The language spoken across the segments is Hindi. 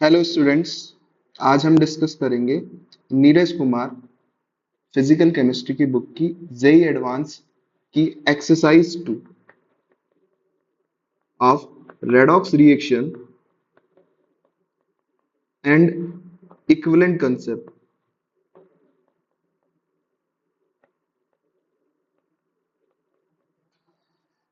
Hello students. आज हम डिस्कस करेंगे नीरज कुमार फिजिकल केमिस्ट्री की बुक की जेई एडवांस की exercise 2 of redox reaction and equivalent concept.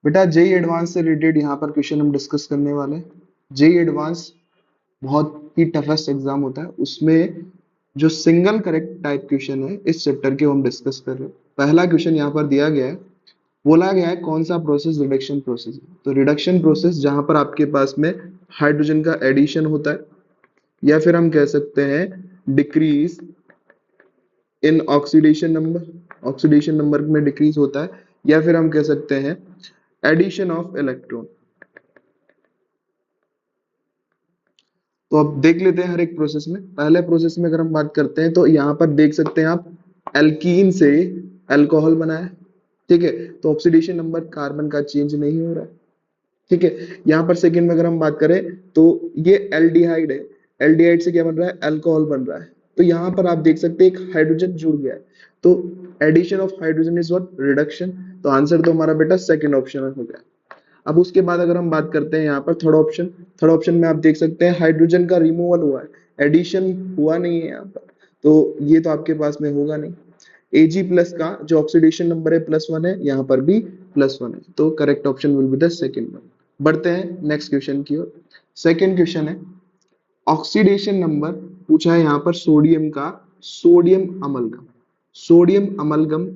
बेटा, जेई एडवांस से रिलेटेड यहाँ पर क्वेश्चन हम डिस्कस करने वाले हैं। जेई एडवांस बहुत ही टफेस्ट एग्जाम होता है, उसमें जो सिंगल करेक्ट टाइप क्वेश्चन है इस चैप्टर के वो हम डिस्कस कर रहे हैं। पहला क्वेश्चन यहाँ पर दिया गया है, बोला गया है कौन सा प्रोसेस रिडक्शन प्रोसेस है। तो रिडक्शन प्रोसेस जहां पर आपके पास में हाइड्रोजन का एडिशन होता है, या फिर हम कह सकते हैं डिक्रीज इन ऑक्सीडेशन नंबर में डिक्रीज होता है, या फिर हम कह सकते हैं एडिशन ऑफ इलेक्ट्रॉन। तो अब देख लेते हैं हर एक प्रोसेस में। पहले प्रोसेस में अगर हम बात करते हैं तो यहाँ पर देख सकते हैं आप, एल्कीन से अल्कोहल बना है। ठीक है, तो ऑक्सीडेशन नंबर कार्बन का चेंज नहीं हो रहा है। ठीक है, यहाँ पर सेकंड में अगर हम बात करें तो ये एल्डिहाइड है। एल्डिहाइड से क्या बन रहा है? अल्कोहल बन रहा है। तो यहाँ पर आप देख सकते हैं एक हाइड्रोजन जुड़ गया है। तो addition of hydrogen is what? Reduction. तो आंसर तो हमारा बेटा सेकंड ऑप्शन हो गया। अब उसके बाद अगर हम बात करते हैं यहाँ पर थर्ड ऑप्शन में आप देख सकते हैं हाइड्रोजन का रिमूवल हुआ है, एडिशन हुआ नहीं है यहाँ पर। तो ये तो आपके पास में होगा नहीं। Ag प्लस का जो ऑक्सीडेशन नंबर है +1 है, यहाँ पर भी +1 है। तो correct option will be the second one. बढ़ते हैं नेक्स्ट क्वेश्चन की ओर। सेकंड क्वेश्चन है, ऑक्सीडेशन नंबर पूछा है यहाँ पर सोडियम का, सोडियम अमलगम।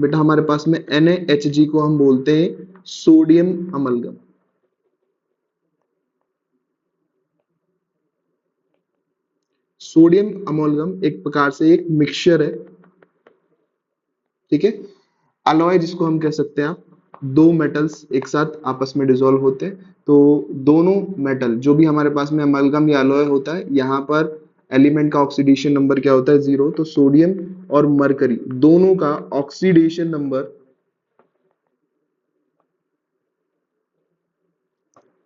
बेटा हमारे पास में NaHG को हम बोलते हैं सोडियम अमलगम। सोडियम अमलगम एक प्रकार से एक मिक्सचर है। ठीक है, अलॉय जिसको हम कह सकते हैं, आप दो मेटल्स एक साथ आपस में डिसॉल्व होते हैं। तो दोनों मेटल जो भी हमारे पास में अमलगम या अलॉय होता है, यहाँ पर एलिमेंट का ऑक्सीडेशन नंबर क्या होता है? 0। तो सोडियम और मरकरी दोनों का ऑक्सीडेशन नंबर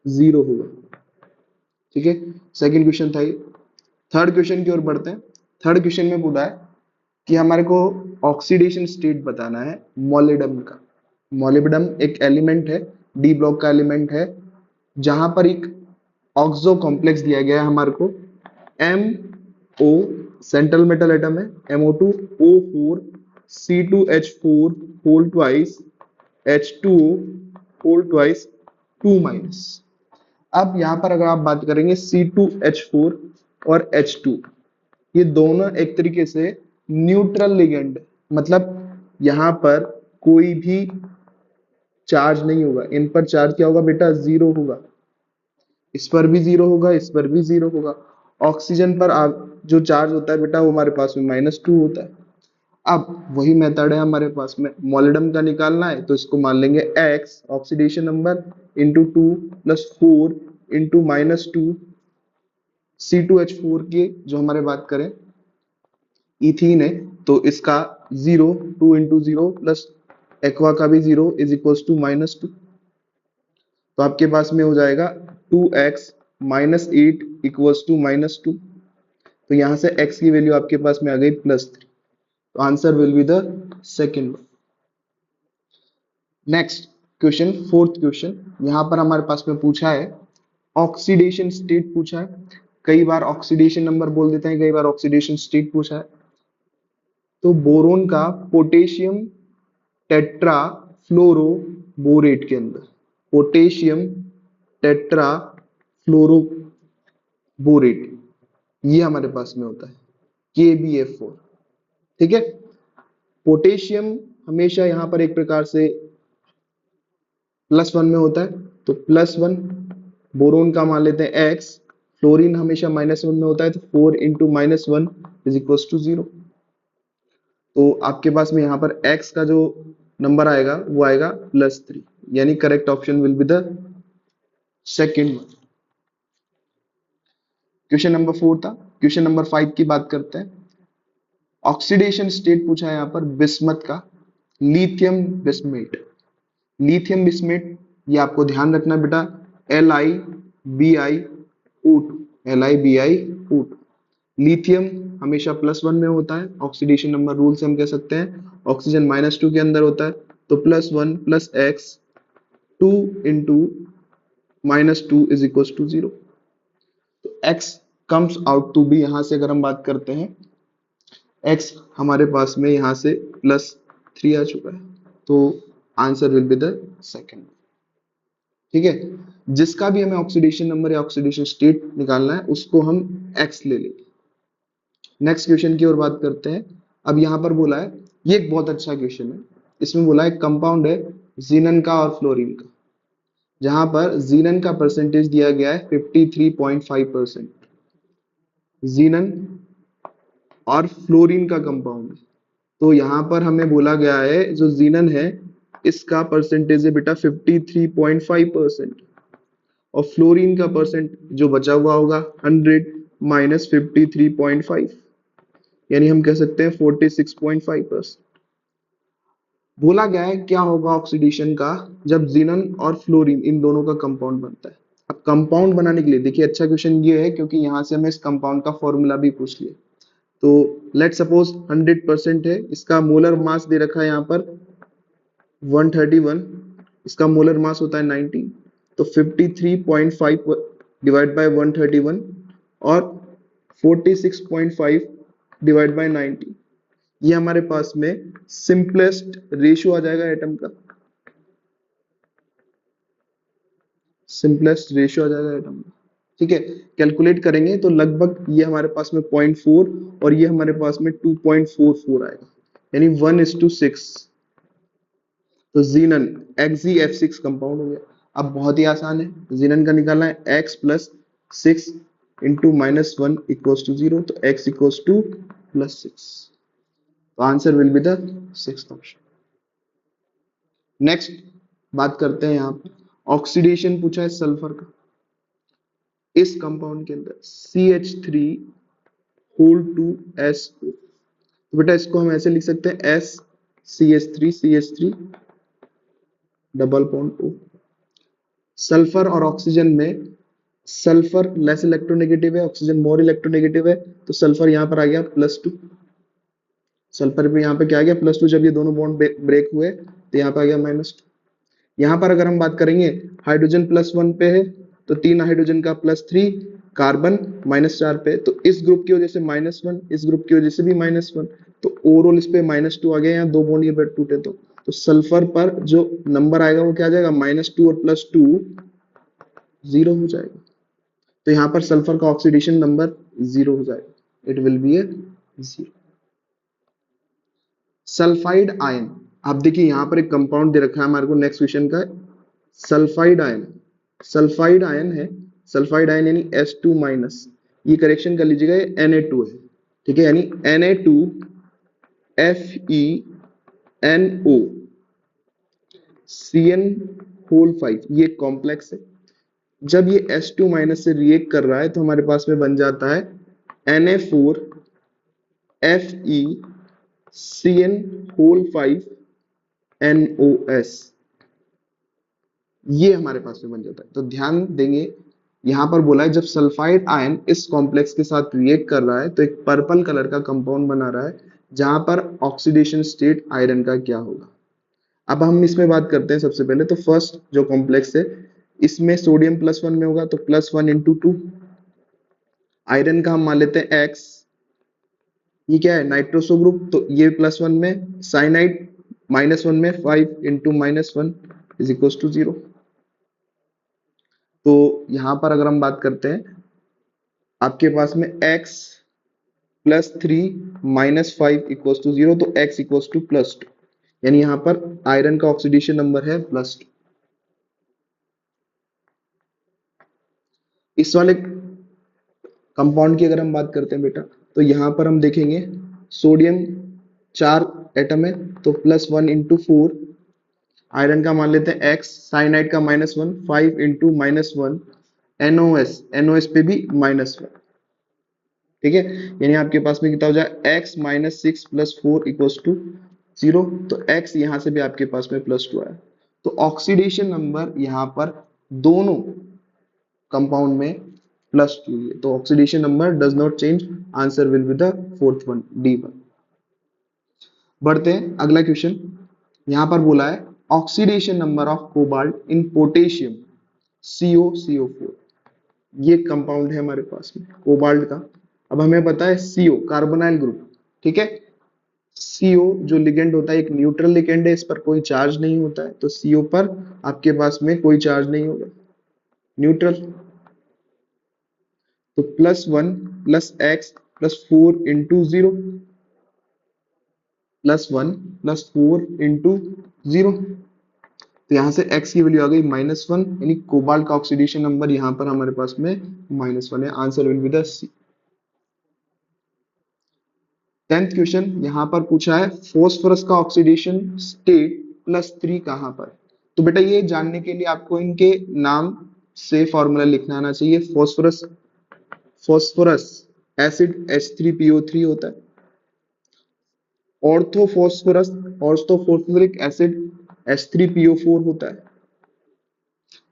0 होगा। ठीक है, सेकेंड क्वेश्चन था ये। थर्ड क्वेश्चन की ओर बढ़ते हैं। थर्ड क्वेश्चन में पूछा है कि हमारे को ऑक्सीडेशन स्टेट बताना है मोलिब्डेनम का। मोलिब्डेनम एक एलिमेंट है, डी ब्लॉक का एलिमेंट है, जहां पर एक ऑक्सो कॉम्प्लेक्स दिया गया है हमारे को। MO सेंट्रल मेटल एटम है, MO2 O4 C2H4 whole twice H2O whole twice 2 minus. अब यहां पर अगर आप बात करेंगे C2H4 और H2, ये दोनों एक तरीके से न्यूट्रल लिगेंड, मतलब यहां पर कोई भी चार्ज नहीं होगा। इन पर चार्ज क्या होगा बेटा? 0 होगा। इस पर भी 0 होगा, इस पर भी 0 होगा। ऑक्सीजन पर आप जो चार्ज होता है बेटा, वो हमारे पास में -2 होता है। अब वही मेथड है हमारे पास में, मोलिब्डेनम का निकालना है तो इसको मान लेंगे x oxidation number into 2 plus 4 into -2 C2H4 की जो हमारे बात करें इथीन है, तो इसका 0, 2 इंटू 0 प्लस एक्वा का भी 0 इज इक्वल टू -2। तो आपके पास में हो जाएगा 2x -8 इक्वल्स टू -2। तो यहां से x की वैल्यू आपके पास में आ गई +3। तो answer will be the second one. Next question, fourth question, यहां पर हमारे पास में पूछा है ऑक्सीडेशन स्टेट पूछा है। कई बार ऑक्सीडेशन नंबर बोल देते हैं, कई बार ऑक्सीडेशन स्टेट पूछा है। तो बोरोन का पोटेशियम टेट्रा फ्लोरो बोरेट के अंदर, पोटेशियम टेट्रा फ्लोरो बोरेट, ये हमारे पास में होता है KbF4। ठीक है, पोटेशियम हमेशा यहां पर एक प्रकार से +1 में होता है, तो +1 बोरोन का मान लेते हैं x। फ्लोरीन हमेशा -1 में होता है, तो 4 इंटू -1 इज इक्वल टू 0। तो आपके पास में यहाँ पर x का जो नंबर आएगा वो आएगा +3, यानी correct option will be the second one. Question number 4 था। क्वेश्चन नंबर 5 की बात करते हैं। ऑक्सीडेशन स्टेट पूछा है यहाँ पर बिस्मथ का, लिथियम बिस्मेट। लिथियम बिस्मेट, ये आपको ध्यान रखना बेटा, LiBiO2, Li Bi O2। Lithium हमेशा +1 में होता है, ऑक्सीडेशन नंबर रूल से हम कह सकते हैं। ऑक्सीजन -2 के अंदर होता है, तो +1 + x 2 into -2 is equal to 0। तो x comes out to be, यहां से अगर हम बात करते हैं, x हमारे पास में यहां से +3 आ चुका है, तो answer will be the second. ठीक है, जिसका भी हमें ऑक्सीडेशन नंबर या ऑक्सीडेशन स्टेट निकालना है उसको हम x ले लेंगे। नेक्स्ट क्वेश्चन की ओर बात करते हैं। अब यहाँ पर बोला है, ये एक बहुत अच्छा क्वेश्चन है। इसमें बोला है कंपाउंड है जीनन का और फ्लोरीन का, जहां पर जीनन का परसेंटेज दिया गया है 53.5%, जीनन और फ्लोरीन का कंपाउंड है। तो यहाँ पर हमें बोला गया है जो जीनन है इसका परसेंटेज है बेटा 53.5%, और फ्लोरीन का परसेंट जो बचा हुआ होगा 100 माइनस 53.5, यानी हम कह सकते हैं 46.5%। बोला गया है क्या होगा ऑक्सीडेशन का जब जीनन और फ्लोरीन इन दोनों का कंपाउंड बनता है। अब कंपाउंड बनाने के लिए देखिए, अच्छा क्वेश्चन ये है क्योंकि यहाँ से हमें इस कंपाउंड का फॉर्मूला भी पूछ लिया। तो लेट सपोज 100% है, इसका मोलर मास दे रखा है यहाँ पर 131, इसका मोलर मास होता है 90, तो 53.5 डिवाइड बाय 131 और 46.5 डिवाइड बाय 90, ये हमारे पास में सिंपलेस्ट रेशियो आ जाएगा एटम का, सिंपलेस्ट रेशियो आ जाएगा एटम का। ठीक है, कैलकुलेट करेंगे तो लगभग ये हमारे पास में 0.4 और ये हमारे पास में 2.44 आएगा, यानी 1:6। तो जीनन XeF6 कंपाउंड हो गया। अब बहुत ही आसान है, जीनन का निकालना है x plus 6 into -1 equals to 0, तो x इक्वल्स टू +6, तो answer will be the 6th option. Next बात करते हैं, यहाँ पर ऑक्सीडेशन पूछा है सल्फर का इस कंपाउंड के अंदर CH3 होल टू SO। तो बेटा इसको हम ऐसे लिख सकते हैं SCH3 double bond O। Sulphur और ऑक्सीजन में सल्फर लेस इलेक्ट्रोनेगेटिव है, ऑक्सीजन मोर इलेक्ट्रोनेगेटिव है, तो सल्फर यहाँ पर आ गया +2, सल्फर पे यहाँ पे क्या आ गया +2, जब ये दोनों बॉन्ड ब्रेक हुए तो यहाँ पे आ गया -2। यहाँ पर अगर हम बात करेंगे हाइड्रोजन +1 पे है, तो 3 हाइड्रोजन का +3, कार्बन -4 पे, तो इस ग्रुप की वजह से -1, इस ग्रुप की वजह से भी -1, तो ओवरऑल इस पे -2 आ गया, यहाँ दो बॉन्ड ये टूटे, तो सल्फर पर जो नंबर आएगा वो क्या आ जाएगा -2 और +2 0 हो जाएगा, तो यहाँ पर सल्फर का ऑक्सीडेशन नंबर 0 हो जाएगा, it will be A 0। Sulphide ion, आप देखिए यहाँ पर एक कंपाउंड दे रखा है हमारे को, नेक्स्ट क्वेश्चन का सल्फाइड आयन, सल्फाइड आयन है, सल्फाइड आयन यानी S2 माइनस, ये करेक्शन कर लीजिएगा, ये Na2 है। ठीक है, यानी Na2FeNO CN होल 5, ये कॉम्प्लेक्स है। जब ये S2 माइनस से रिएक्ट कर रहा है तो हमारे पास में बन जाता है Na4FeCN होल 5NOS, ये हमारे पास में बन जाता है। तो ध्यान देंगे, यहां पर बोला है जब सल्फाइड आयन इस कॉम्प्लेक्स के साथ रिएक्ट कर रहा है तो एक पर्पल कलर का कंपाउंड बना रहा है, जहां पर ऑक्सीडेशन स्टेट आयरन का क्या होगा। अब हम इसमें बात करते हैं, सबसे पहले तो फर्स्ट जो कॉम्प्लेक्स है इसमें सोडियम +1 में होगा, तो +1 इंटू 2, आयरन का हम मान लेते हैं X, ये क्या है नाइट्रोसो ग्रुप, तो ये +1 में, साइनाइड -1 में 5 इंटू -1 इज इक्वल टू 0। तो यहां पर अगर हम बात करते हैं, आपके पास में x +3 -5 इक्वल्स टू 0, तो x इक्वल्स टू +2, यानी यहां पर आयरन का ऑक्सीडेशन नंबर है +2। इस वाले कंपाउंड की अगर हम बात करते हैं बेटा, तो यहां पर हम देखेंगे सोडियम 4 एटम है, तो +1 इंटू 4, आयरन का मान लेते हैं x, साइनाइड का -1, 5 इंटू -1, NOS पे भी -1। ठीक है, यानी आपके पास में कितना हो जाए x -6 + 4 इक्वल्स टू 0, तो x यहां से भी आपके पास में +2 आया। तो ऑक्सीडेशन नंबर यहां पर दोनों कंपाउंड में +2 ये तो oxidation number does not change, answer will be the fourth one, D1। बढ़ते हैं अगला क्वेश्चन। यहां पर बोला है oxidation number of cobalt in potassium COCO4। ये कंपाउंड है हमारे पास में कोबाल्ट का। अब हमें पता है CO कार्बोनाइल ग्रुप, ठीक है। CO जो लिगेंड होता है एक न्यूट्रल लिगेंड है, इस पर कोई चार्ज नहीं होता है, तो CO पर आपके पास में कोई चार्ज नहीं होगा, न्यूट्रल। तो +1 +x +4 × 0, +1 +4 × 0। तो यहां से x की वैल्यू आ गई -1, यानी कोबाल्ट का ऑक्सीडेशन नंबर यहां पर हमारे पास में -1 है, answer will be the C। 10th question यहां पर पूछा है फॉस्फोरस का ऑक्सीडेशन स्टेट +3 कहां पर। तो बेटा ये जानने के लिए आपको इनके नाम से फॉर्मूला लिखना आना चाहिए। फॉस्फोरस फॉस्फोरस एसिड H3PO3 होता है। ऑर्थोफॉस्फोरस ऑर्थोफॉस्फोरिक एसिड H3PO4 होता है।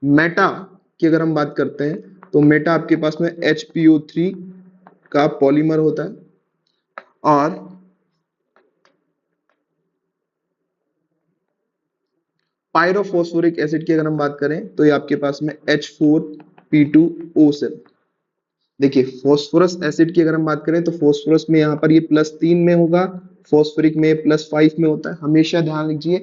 मेटा की अगर हम बात करते हैं तो मेटा आपके पास में HPO3 का पॉलीमर होता है। और पायरोफॉस्फोरिक एसिड की अगर हम बात करें तो ये आपके पास में H4P2O7। देखिए फास्फोरस एसिड की अगर हम बात करें तो फास्फोरस में यहाँ पर ये +3 में होगा, फॉस्फोरिक में +5 में होता है। हमेशा ध्यान रखिए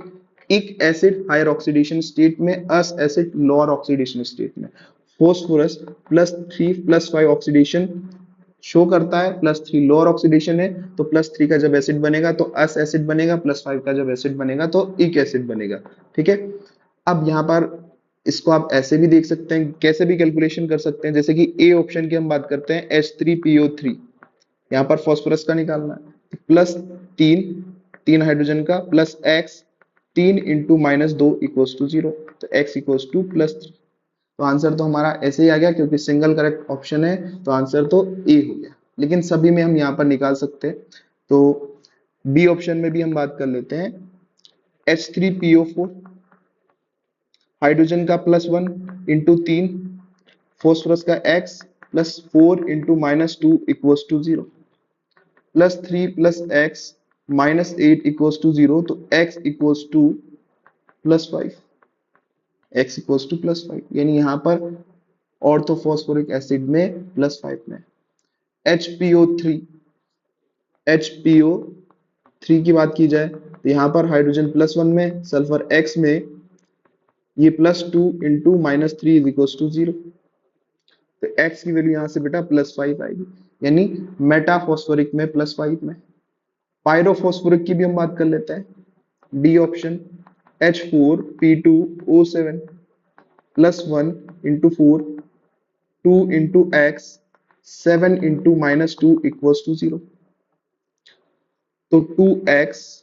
एक एसिड हायर ऑक्सीडेशन स्टेट में, अस एसिड लोअर ऑक्सीडेशन स्टेट में। फॉस्फोरस +3 +5 ऑक्सीडेशन शो करता है, +3 लोअर ऑक्सीडेशन है, तो +3 का जब एसिड बनेगा तो अस एसिड बनेगा, +5 का जब एसिड बनेगा तो इक एसिड बनेगा, ठीक है। अब यहाँ पर इसको आप ऐसे भी देख सकते हैं, कैसे भी कैलकुलेशन कर सकते हैं, जैसे कि ए ऑप्शन की हम बात करते हैं H3PO3, यहाँ पर फॉस्फोरस का निकालना है, +3 हाइड्रोजन का +x 3 × -2 = 0, तो x = +3। तो आंसर तो हमारा ऐसे ही आ गया, क्योंकि सिंगल करेक्ट ऑप्शन है तो आंसर तो ए हो गया। लेकिन सभी में हम यहाँ पर निकाल सकते हैं, तो बी ऑप्शन में भी हम बात कर लेते हैं। H3PO4 हाइड्रोजन का +1 × 3, फॉस्फोरस का x +4 × -2 = 0, +3 +x -8 = 0, तो x = +5, x = +5, यानी यहाँ पर ऑर्थोफॉस्फोरिक एसिड में +5 में। HPO3 HPO3 की बात की जाए तो यहाँ पर हाइड्रोजन +1 में, सल्फर x में, ये +2 × -3 = 0, तो x की वैल्यू यहाँ से बेटा +5 आएगी, यानी मेटाफॉस्फोरिक में +5 में। पायरोफॉस्फोरिक की भी हम बात कर लेते हैं। डी ऑप्शन H4P2O7 +1 × 4 2 × x 7 × -2 = 0, तो 2x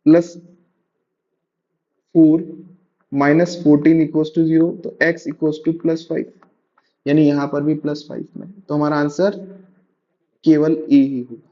+4 -14 = 0, तो x = +5, यानी यहाँ पर भी +5 में, तो हमारा आंसर केवल ए ही होगा।